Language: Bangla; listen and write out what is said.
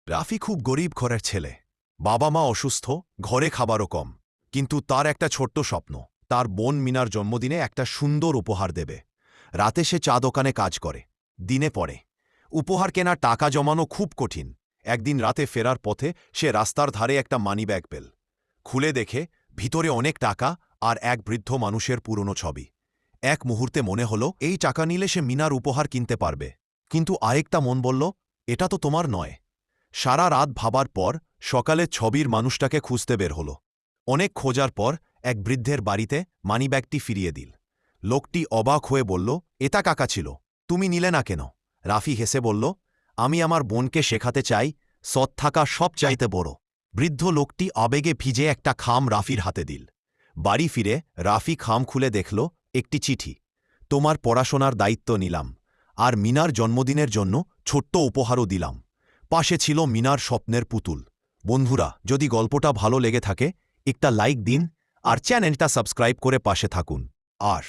রাফি খুব গরিব ঘরের ছেলে। বাবা মা অসুস্থ, ঘরে খাবারও কম। কিন্তু তার একটা ছোট্ট স্বপ্ন, তার বোন মিনার জন্মদিনে একটা সুন্দর উপহার দেবে। রাতে সে চা দোকানে কাজ করে, দিনে পড়ে। উপহার কেনার টাকা জমানো খুব কঠিন। একদিন রাতে ফেরার পথে সে রাস্তার ধারে একটা মানিব্যাগ পেল। খুলে দেখে ভিতরে অনেক টাকা আর এক বৃদ্ধ মানুষের পুরনো ছবি। এক মুহূর্তে মনে হলো এই টাকা নিলে সে মিনার উপহার কিনতে পারবে। কিন্তু আরেকটা মন বলল, এটা তো তোমার নয়। সারা রাত ভাবার পর সকালে ছবির মানুষটাকে খুঁজতে বের হল। অনেক খোঁজার পর এক বৃদ্ধের বাড়িতে মানিব্যাগটি ফিরিয়ে দিল। লোকটি অবাক হয়ে বলল, এটা কাকা ছিল, তুমি নিলে না কেন? রাফি হেসে বলল, আমি আমার বোনকে শেখাতে চাই সৎ থাকা সব চাইতে বড়। বৃদ্ধ লোকটি আবেগে ভিজে একটা খাম রাফির হাতে দিল। বাড়ি ফিরে রাফি খাম খুলে দেখল একটি চিঠি। তোমার পড়াশোনার দায়িত্ব নিলাম, আর মিনার জন্মদিনের জন্য ছোট্ট উপহারও দিলাম। পাশে ছিল মিনার স্বপ্নের পুতুল। বন্ধুরা, যদি গল্পটা ভালো লেগে থাকে একটা লাইক দিন আর চ্যানেলটা সাবস্ক্রাইব করে পাশে থাকুন। আর